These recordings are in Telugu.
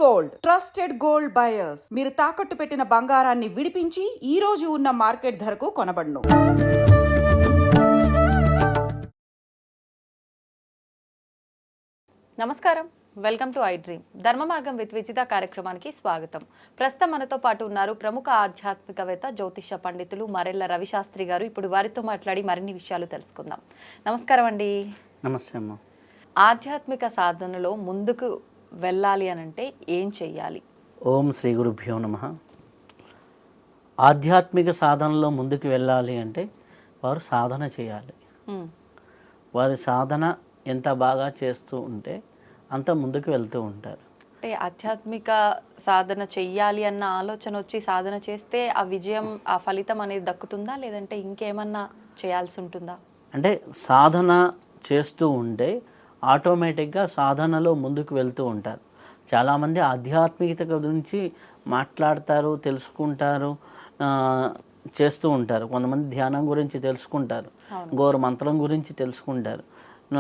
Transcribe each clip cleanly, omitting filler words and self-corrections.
గోల్డ్ ట్రస్టెడ్ గోల్డ్ బయర్స్ మీరు తాకట్టు పెట్టిన బంగారాన్ని విడిపించి ఈ రోజు ఉన్న మార్కెట్ ధరకు కొనబడును. నమస్కారం, వెల్కమ్ టు ఐ డ్రీమ్. ధర్మ మార్గం విత్ విజిత కార్యక్రమానికి స్వాగతం. ప్రస్తుతం మనతో పాటు ఉన్నారు ప్రముఖ ఆధ్యాత్మికవేత్త జ్యోతిష పండితులు మరెల్ల రవిశాస్త్రి గారు. ఇప్పుడు వారితో మాట్లాడి మరిన్ని విషయాలు తెలుసుకుందాం. నమస్కారం అండి. నమస్తే అమ్మ. ఆధ్యాత్మిక సాధనలో ముందుకు వెళ్ళాలి అనంటే ఏం చెయ్యాలి? ఓం శ్రీ గురుభ్యో నమః. ఆధ్యాత్మిక సాధనలో ముందుకు వెళ్ళాలి అంటే వారు సాధన చేయాలి. వారి సాధన ఎంత బాగా చేస్తూ ఉంటే అంత ముందుకు వెళ్తూ ఉంటారు. అంటే ఆధ్యాత్మిక సాధన చెయ్యాలి అన్న ఆలోచన వచ్చి సాధన చేస్తే ఆ విజయం, ఆ ఫలితం అనేది దక్కుతుందా, లేదంటే ఇంకేమన్నా చేయాల్సి ఉంటుందా? అంటే సాధన చేస్తూ ఉంటే ఆటోమేటిక్గా సాధనలో ముందుకు వెళ్తూ ఉంటారు. చాలామంది ఆధ్యాత్మికత గురించి మాట్లాడతారు, తెలుసుకుంటారు, చేస్తూ ఉంటారు. కొంతమంది ధ్యానం గురించి తెలుసుకుంటారు, ఇంకొకరు మంత్రం గురించి తెలుసుకుంటారు,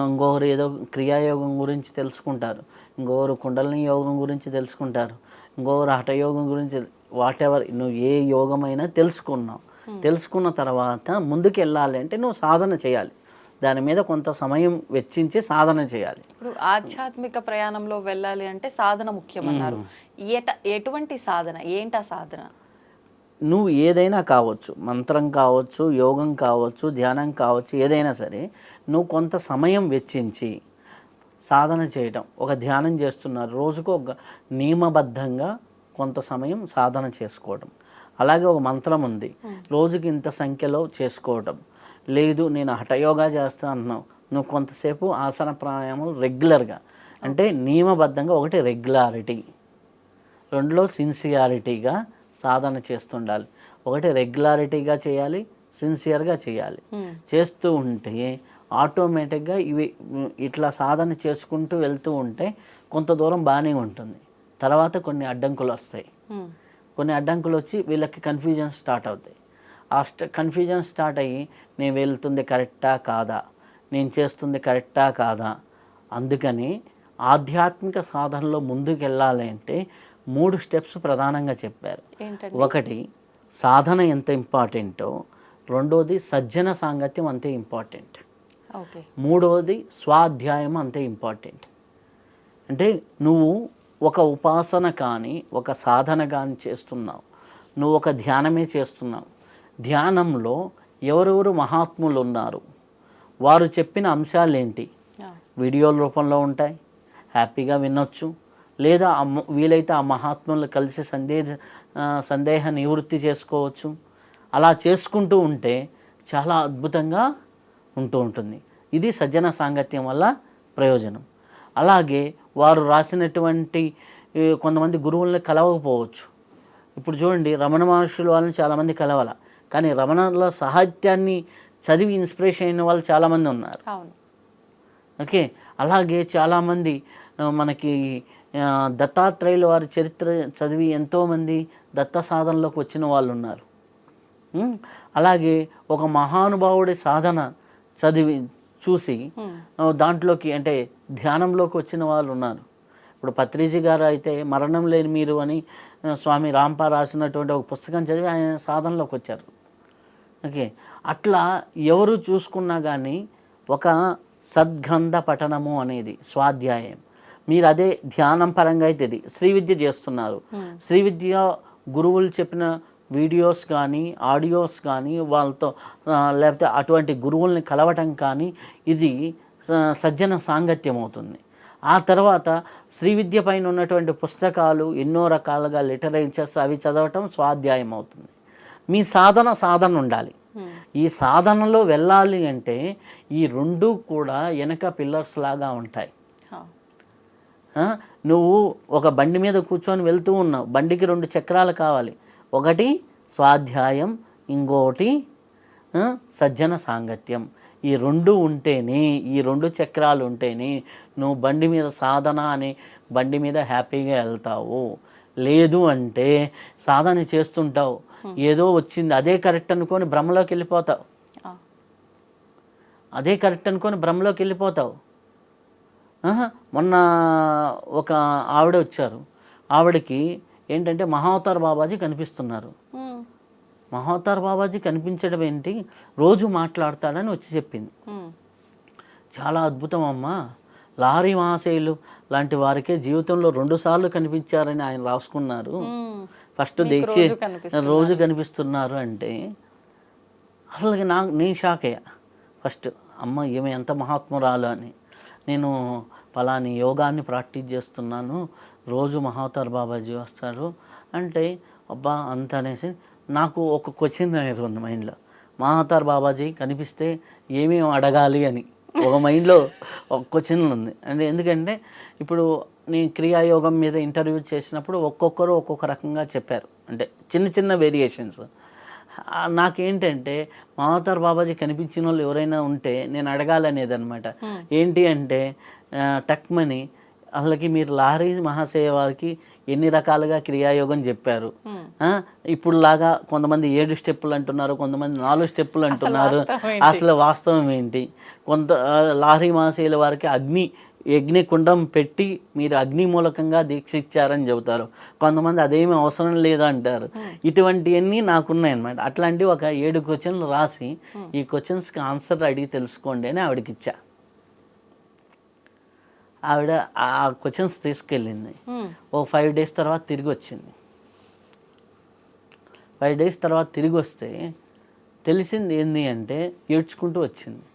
ఇంకొకరు ఏదో క్రియాయోగం గురించి తెలుసుకుంటారు, ఇంకొకరు కుండలిని యోగం గురించి తెలుసుకుంటారు, ఇంకొకరు హఠయోగం గురించి. వాట్ ఎవర్, నువ్వు ఏ యోగమైనా తెలుసుకున్నావు. తెలుసుకున్న తర్వాత ముందుకు వెళ్ళాలి అంటే నువ్వు సాధన చేయాలి. దాని మీద కొంత సమయం వెచ్చించి సాధన చేయాలి. ఇప్పుడు ఆధ్యాత్మిక ప్రయాణంలో వెళ్ళాలి అంటే సాధన ముఖ్యమన్నారు. ఎటువంటి సాధన, ఏంటా సాధన? నువ్వు ఏదైనా కావచ్చు, మంత్రం కావచ్చు, యోగం కావచ్చు, ధ్యానం కావచ్చు, ఏదైనా సరే నువ్వు కొంత సమయం వెచ్చించి సాధన చేయటం. ఒక ధ్యానం చేస్తున్నారు, రోజుకు ఒక నియమబద్ధంగా కొంత సమయం సాధన చేసుకోవడం. అలాగే ఒక మంత్రం ఉంది, రోజుకి ఇంత సంఖ్యలో చేసుకోవటం. లేదు నేను హఠయోగా చేస్తా అంటున్నావు, నువ్వు కొంతసేపు ఆసన ప్రాణాయామం రెగ్యులర్గా, అంటే నియమబద్ధంగా. ఒకటి రెగ్యులారిటీ, రెండులో సిన్సియారిటీగా సాధన చేస్తుండాలి. ఒకటి రెగ్యులారిటీగా చేయాలి, సిన్సియర్గా చేయాలి. చేస్తూ ఉంటే ఆటోమేటిక్గా ఇవి ఇట్లా సాధన చేసుకుంటూ వెళ్తూ ఉంటే కొంత దూరం బాగానే ఉంటుంది. తర్వాత కొన్ని అడ్డంకులు వస్తాయి. కొన్ని అడ్డంకులు వచ్చి వీళ్ళకి కన్ఫ్యూజన్ స్టార్ట్ అవుతాయి. ఆ కన్ఫ్యూజన్ స్టార్ట్ అయ్యి నేను వెళ్తుంది కరెక్టా కాదా, నేను చేస్తుంది కరెక్టా కాదా. అందుకని ఆధ్యాత్మిక సాధనలో ముందుకు వెళ్ళాలి అంటే 3 స్టెప్స్ ప్రధానంగా చెప్పారు. ఒకటి సాధన ఎంత ఇంపార్టెంటో, రెండోది సజ్జన సాంగత్యం అంతే ఇంపార్టెంట్, మూడవది స్వాధ్యాయం అంతే ఇంపార్టెంట్. అంటే నువ్వు ఒక ఉపాసన కానీ ఒక సాధన కానీ చేస్తున్నావు, నువ్వు ఒక ధ్యానమే చేస్తున్నావు. ధ్యానంలో ఎవరెవరు మహాత్ములు ఉన్నారు, వారు చెప్పిన అంశాలు ఏంటి, వీడియోల రూపంలో ఉంటాయి, హ్యాపీగా వినొచ్చు. లేదా వీలైతే ఆ మహాత్ములు కలిసి సందేహ నివృత్తి చేసుకోవచ్చు. అలా చేసుకుంటూ ఉంటే చాలా అద్భుతంగా ఉంటూ ఉంటుంది. ఇది సజ్జన సాంగత్యం వల్ల ప్రయోజనం. అలాగే వారు రాసినటువంటి కొంతమంది గురువుల్ని కలవకపోవచ్చు. ఇప్పుడు చూడండి, రమణ మహర్షుల వాళ్ళని చాలామంది కలవాల, కానీ రమణలో సాహిత్యాన్ని చదివి ఇన్స్పిరేషన్ అయిన వాళ్ళు చాలామంది ఉన్నారు. ఓకే, అలాగే చాలామంది మనకి దత్తాత్రేయుల వారి చరిత్ర చదివి ఎంతోమంది దత్త సాధనలోకి వచ్చిన వాళ్ళు ఉన్నారు. అలాగే ఒక మహానుభావుడి సాధన చదివి చూసి దాంట్లోకి, అంటే ధ్యానంలోకి వచ్చిన వాళ్ళు ఉన్నారు. ఇప్పుడు పత్రిజీ గారు అయితే మరణం లేని మీరు అని స్వామి రాంపా రాసినటువంటి ఒక పుస్తకం చదివి ఆయన సాధనలోకి వచ్చారు. ఓకే, అట్లా ఎవరు చూసుకున్నా కానీ ఒక సద్గ్రంథ పఠనము అనేది స్వాధ్యాయం. మీరు అదే ధ్యానం పరంగా అయితే ఇది శ్రీ విద్య చేస్తున్నారు. శ్రీ విద్య గురువులు చెప్పిన వీడియోస్ కానీ ఆడియోస్ కానీ వాళ్ళతో, లేకపోతే అటువంటి గురువుల్ని కలవటం కానీ, ఇది సజ్జన సాంగత్యం అవుతుంది. ఆ తర్వాత శ్రీ విద్య పైన ఉన్నటువంటి పుస్తకాలు ఎన్నో రకాలుగా లిటరేచర్స్ అవి చదవటం స్వాధ్యాయం అవుతుంది. మీ సాధన ఉండాలి. ఈ సాధనలో వెళ్ళాలి అంటే ఈ రెండు కూడా వెనక పిల్లర్స్ లాగా ఉంటాయి. నువ్వు ఒక బండి మీద కూర్చొని వెళ్తూ ఉన్నావు, బండికి 2 చక్రాలు కావాలి. ఒకటి స్వాధ్యాయం, ఇంకోటి సజ్జన సాంగత్యం. ఈ 2 ఉంటేనే, ఈ 2 చక్రాలు ఉంటేనే నువ్వు బండి మీద సాధన అనే బండి మీద హ్యాపీగా వెళ్తావు. లేదు అంటే సాధన చేస్తుంటావు, ఏదో వచ్చింది అదే కరెక్ట్ అనుకొని భ్రమలోకి వెళ్ళిపోతావు. అదే కరెక్ట్ అనుకొని భ్రమలోకి వెళ్ళిపోతావు. మొన్న ఒక ఆవిడ వచ్చారు, ఆవిడకి ఏంటంటే మహావతార్ బాబాజీ కనిపిస్తున్నారు. ఉమ్, మహావతార్ బాబాజీ కనిపించడం ఏంటి, రోజు మాట్లాడతాడని వచ్చి చెప్పింది. ఉమ్, చాలా అద్భుతం అమ్మా, లారీ మహాశయులు లాంటి వారికే జీవితంలో 2 సార్లు కనిపించారని ఆయన రాసుకున్నారు. ఉమ్. ఫస్ట్ మీకు దీక్ష రోజు కనిపిస్తున్నారు. రోజు కనిపిస్తున్నారు అంటే అసలు నేను షాక్ అయ్యా. ఫస్ట్ అమ్మ ఈమె ఎంత మహాత్మురాలు అని. నేను పలాని యోగాన్ని ప్రాక్టీస్ చేస్తున్నాను, రోజు మహావతార్ బాబాజీ వస్తారు అంటే అబ్బా అంత అనేసి నాకు ఒక క్వశ్చన్ అనేది ఉంది మైండ్లో. మహావతార్ బాబాజీ కనిపిస్తే ఏమేమి అడగాలి అని ఒక మైండ్లో ఒక క్వశ్చన్ ఉంది. అంటే ఎందుకంటే ఇప్పుడు నేను క్రియాయోగం మీద ఇంటర్వ్యూ చేసినప్పుడు ఒక్కొక్కరు ఒక్కొక్క రకంగా చెప్పారు, అంటే చిన్న చిన్న వేరియేషన్స్. నాకేంటంటే మహావతార్ బాబాజీ కనిపించిన వాళ్ళు ఎవరైనా ఉంటే నేను అడగాలనేది అనమాట. ఏంటి అంటే టక్మని అసలుకి మీరు లారీ మహాశయ వారికి ఎన్ని రకాలుగా క్రియాయోగం చెప్పారు. ఇప్పుడు లాగా కొంతమంది 7 స్టెప్పులు అంటున్నారు, కొంతమంది 4 స్టెప్పులు అంటున్నారు. అసలు వాస్తవం ఏంటి? లారీ మహాశయుల వారికి యజ్ఞకుండం పెట్టి మీరు అగ్ని మూలకంగా దీక్ష ఇచ్చారని చెబుతారు, కొంతమంది అదేమీ అవసరం లేదా అంటారు. ఇటువంటివన్నీ నాకున్నాయన్నమాట. అట్లాంటివి ఒక 7 క్వశ్చన్లు రాసి ఈ క్వశ్చన్స్కి ఆన్సర్ అడిగి తెలుసుకోండి అని ఆవిడకి ఇచ్చా. ఆవిడ ఆ క్వశ్చన్స్ తీసుకెళ్ళింది. ఓ 5 days తర్వాత తిరిగి వచ్చింది. 5 days తర్వాత తిరిగి వస్తే తెలిసింది ఏంది అంటే ఏడ్చుకుంటూ వచ్చింది.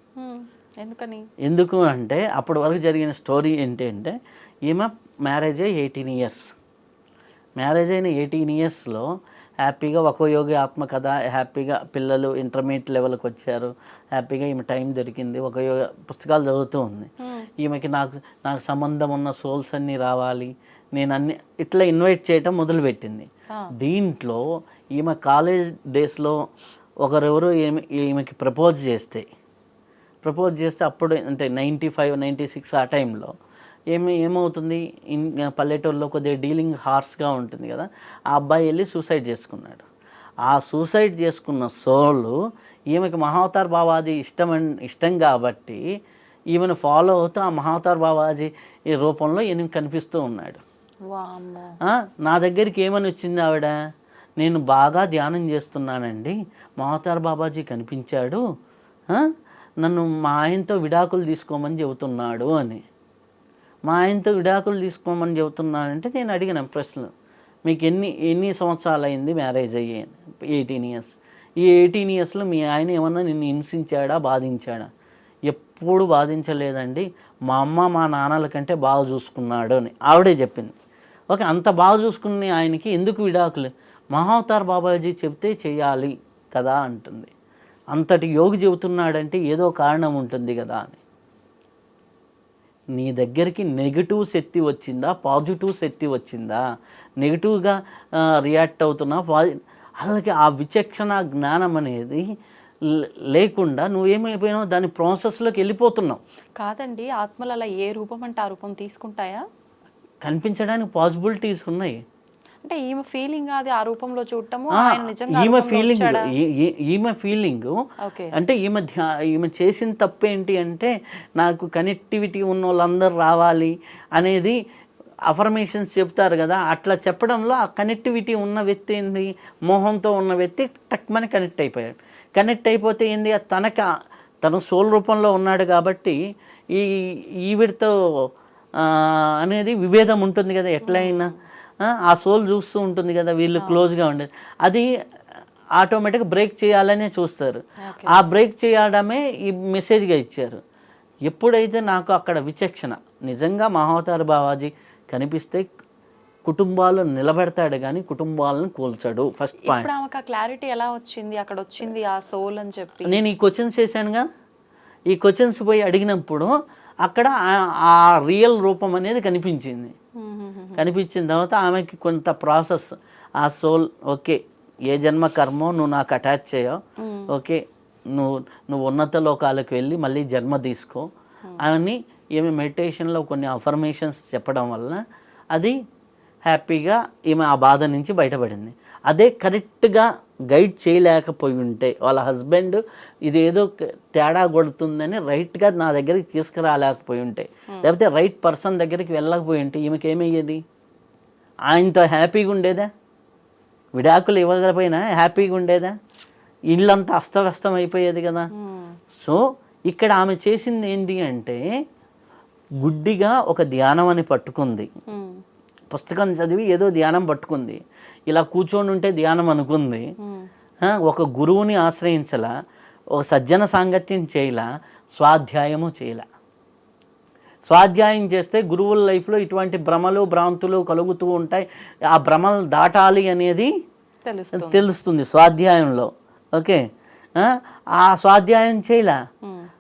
ఎందుకు అంటే అప్పటి వరకు జరిగిన స్టోరీ ఏంటి అంటే ఈమె మ్యారేజ్ అయ్యి 18 years. మ్యారేజ్ అయిన 18 yearsలో హ్యాపీగా ఒక యోగి ఆత్మకథ, హ్యాపీగా పిల్లలు ఇంటర్మీడియట్ లెవెల్కి వచ్చారు, హ్యాపీగా ఈమె టైం దొరికింది, ఒక యోగ పుస్తకాలు చదువుతూ ఉంది. ఈమెకి నాకు సంబంధం ఉన్న సోల్స్ అన్నీ రావాలి, నేను అన్ని ఇట్లా ఇన్వైట్ చేయటం మొదలుపెట్టింది. దీంట్లో ఈమె కాలేజ్ డేస్లో ఒకరెవరు ఈమెకి ప్రపోజ్ చేస్తే అప్పుడు అంటే 95, 96 ఆ టైంలో ఏమవుతుంది, పల్లెటూరులో కొద్దిగా డీలింగ్ హార్స్గా ఉంటుంది కదా, ఆ అబ్బాయి వెళ్ళి సూసైడ్ చేసుకున్నాడు. ఆ సూసైడ్ చేసుకున్న సోలు ఈమెకి మహావతార్ బాబాజీ ఇష్టం కాబట్టి ఈమెను ఫాలో అవుతూ ఆ మహావతార్ బాబాజీ ఈ రూపంలో ఈయన కనిపిస్తూ ఉన్నాడు. నా దగ్గరికి ఏమని వచ్చింది ఆవిడ, నేను బాగా ధ్యానం చేస్తున్నానండి, మహావతార్ బాబాజీ కనిపించాడు, నన్ను మా ఆయనతో విడాకులు తీసుకోమని చెబుతున్నాడు అని. మా ఆయనతో విడాకులు తీసుకోమని చెబుతున్నాడంటే నేను అడిగిన ప్రశ్నలు, మీకు ఎన్ని సంవత్సరాలు అయింది మ్యారేజ్ అయ్యి? 18 years. ఈ 18 yearsలో మీ ఆయన ఏమన్నా నిన్ను హింసించాడా, బాధించాడా? ఎప్పుడు బాధించలేదండి, మా అమ్మ మా నాన్నల కంటే బాగా చూసుకున్నాడు అని ఆవిడే చెప్పింది. ఓకే, అంత బాగా చూసుకునే ఆయనకి ఎందుకు విడాకులు? మహావతార్ బాబాజీ చెప్తే చేయాలి కదా అంటుంది. అంతటి యోగి చెబుతున్నాడంటే ఏదో కారణం ఉంటుంది కదా అని. నీ దగ్గరికి నెగిటివ్ శక్తి వచ్చిందా, పాజిటివ్ శక్తి వచ్చిందా? నెగిటివ్గా రియాక్ట్ అవుతున్నా, అలాగే ఆ విచక్షణ జ్ఞానం అనేది లేకుండా నువ్వేమైపోయినావు, దాని ప్రాసెస్లోకి వెళ్ళిపోతున్నావు. కాదండి, ఆత్మలు అలా ఏ రూపం అంటే ఆ రూపం తీసుకుంటాయా? కనిపించడానికి పాసిబిలిటీస్ ఉన్నాయి. అంటే ఈమె ఫీలింగ్ అది ఆ రూపంలో చూడటము, ఈమె ఫీలింగ్ అంటే ఈమె చేసిన తప్పేంటి అంటే నాకు కనెక్టివిటీ ఉన్న వాళ్ళందరూ రావాలి అనేది అఫర్మేషన్స్ చెప్తారు కదా, అట్లా చెప్పడంలో ఆ కనెక్టివిటీ ఉన్న వ్యక్తి ఏంది, మోహంతో ఉన్న వ్యక్తి టక్మని కనెక్ట్ అయిపోయాడు. కనెక్ట్ అయిపోతే ఏంది, తను సోల్ రూపంలో ఉన్నాడు కాబట్టి ఈవిడితో అనేది విభేదం ఉంటుంది కదా, ఎట్లయినా ఆ సోల్ చూస్తూ ఉంటుంది కదా, వీళ్ళు క్లోజ్గా ఉండేది, అది ఆటోమేటిక్గా బ్రేక్ చేయాలనే చూస్తారు. ఆ బ్రేక్ చేయడమే ఈ మెసేజ్గా ఇచ్చారు. ఎప్పుడైతే నాకు అక్కడ విచక్షణ, నిజంగా మహావతార్ బాబాజీ కనిపిస్తే కుటుంబాలు నిలబెడతాడు కానీ కుటుంబాలను కూల్చాడు. First point. క్లారిటీ ఎలా వచ్చింది, అక్కడ వచ్చింది ఆ సోల్ అని చెప్పి నేను ఈ క్వశ్చన్స్ చేశానుగా, ఈ క్వశ్చన్స్ పోయి అడిగినప్పుడు అక్కడ ఆ రియల్ రూపం అనేది కనిపించింది. కనిపించిన తర్వాత ఆమెకి కొంత ప్రాసెస్, ఆ సోల్ ఓకే ఏ జన్మ కర్మో నువ్వు నాకు అటాచ్ చేయవు, ఓకే నువ్వు ఉన్నత లోకాలకు వెళ్ళి మళ్ళీ జన్మ తీసుకో అని ఈమె మెడిటేషన్లో కొన్ని అఫర్మేషన్స్ చెప్పడం వల్ల అది హ్యాపీగా ఈమె ఆ బాధ నుంచి బయటపడింది. అదే కరెక్ట్గా గైడ్ చేయలేకపోయి ఉంటే వాళ్ళ హస్బెండ్ ఇదేదో తేడా కొడుతుందని రైట్గా నా దగ్గరికి తీసుకురాలేకపోయి ఉంటే, లేకపోతే రైట్ పర్సన్ దగ్గరికి వెళ్ళకపోయి ఉంటే ఈమెకి ఏమయ్యేది? ఆయనతో హ్యాపీగా ఉండేదా? విడాకులు ఇవ్వకపోయినా హ్యాపీగా ఉండేదా? ఇల్లంతా అస్తవ్యస్తం అయిపోయేది కదా. సో ఇక్కడ ఆమె చేసింది ఏంటి అంటే గుడ్డిగా ఒక ధ్యానం అని పట్టుకుంది. పుస్తకం చదివి ఏదో ధ్యానం పట్టుకుంది. ఇలా కూర్చొని ఉంటే ధ్యానం అనుకుంది. ఒక గురువుని ఆశ్రయించలా, ఒక సజ్జన సాంగత్యం చేయలా, స్వాధ్యాయము చేయలా. స్వాధ్యాయం చేస్తే గురువుల లైఫ్లో ఇటువంటి భ్రమలు భ్రాంతులు కలుగుతూ ఉంటాయి. ఆ భ్రమలు దాటాలి అనేది తెలుస్తుంది స్వాధ్యాయంలో. ఓకే, ఆ స్వాధ్యాయం చేయలా.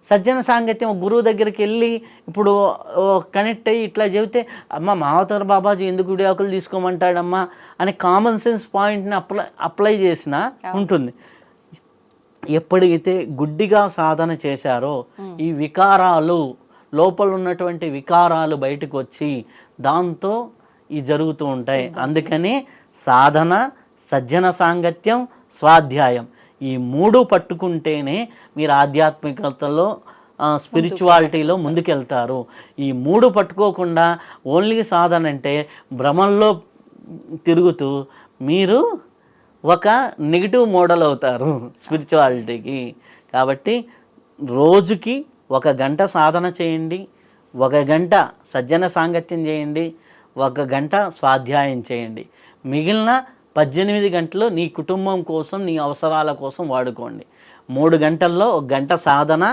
సజ్జన సాంగత్యం గురువు దగ్గరికి వెళ్ళి ఇప్పుడు కనెక్ట్ అయ్యి ఇట్లా చెబితే అమ్మ మావతర బాబాజీ ఎందుకు విడాకులు తీసుకోమంటాడమ్మా అని కామన్ సెన్స్ పాయింట్ని అప్లై చేసినా ఉంటుంది. ఎప్పుడైతే గుడ్డిగా సాధన చేశారో ఈ వికారాలు లోపల ఉన్నటువంటి వికారాలు బయటకు వచ్చి దాంతో ఇవి జరుగుతూ ఉంటాయి. అందుకని సాధన, సజ్జన సాంగత్యం, స్వాధ్యాయం ఈ 3 పట్టుకుంటేనే మీరు ఆధ్యాత్మికతలో స్పిరిచువాలిటీలో ముందుకెళ్తారు. ఈ 3 పట్టుకోకుండా ఓన్లీ సాధన అంటే భ్రమంలో తిరుగుతూ మీరు ఒక నెగిటివ్ మోడల్ అవుతారు స్పిరిచువాలిటీకి. కాబట్టి రోజుకి 1 గంట సాధన చేయండి, 1 గంట సజ్జన సాంగత్యం చేయండి, 1 గంట స్వాధ్యాయం చేయండి. మిగిలిన 18 గంటలు నీ కుటుంబం కోసం, నీ అవసరాల కోసం వాడుకోండి. 3 గంటల్లో 1 గంట సాధన,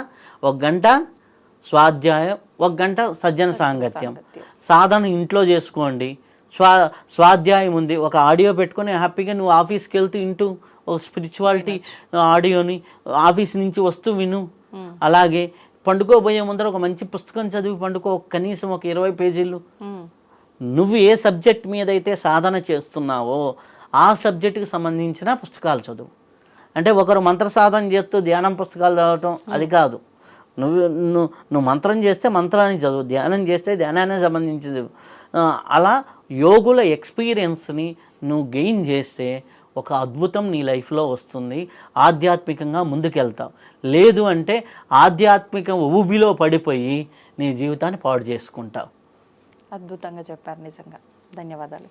1 గంట స్వాధ్యాయం, 1 గంట సజ్జన సాంగత్యం. సాధన ఇంట్లో చేసుకోండి. స్వాధ్యాయం ఉంది, ఒక ఆడియో పెట్టుకొని హ్యాపీగా నువ్వు ఆఫీస్కి వెళ్తూ వింటూ ఒక స్పిరిచువాలిటీ ఆడియోని ఆఫీస్ నుంచి వస్తూ విను. అలాగే పండుకోబోయే ముందర ఒక మంచి పుస్తకం చదివి పండుకో, కనీసం ఒక 20 పేజీలు. నువ్వు ఏ సబ్జెక్ట్ మీద అయితే సాధన చేస్తున్నావో ఆ సబ్జెక్టుకి సంబంధించిన పుస్తకాలు చదువు. అంటే ఒకరు మంత్ర సాధన చేస్తూ ధ్యానం పుస్తకాలు చదవటం అది కాదు. నువ్వు మంత్రం చేస్తే మంత్రాన్ని చదువు, ధ్యానం చేస్తే ధ్యానానికి సంబంధించింది. అలా యోగుల ఎక్స్పీరియన్స్ని నువ్వు గెయిన్ చేస్తే ఒక అద్భుతం నీ లైఫ్లో వస్తుంది. ఆధ్యాత్మికంగా ముందుకెళ్తావు. లేదు అంటే ఆధ్యాత్మిక ఊబిలో పడిపోయి నీ జీవితాన్ని పాడు చేసుకుంటావు. అద్భుతంగా చెప్పారు, నిజంగా ధన్యవాదాలు.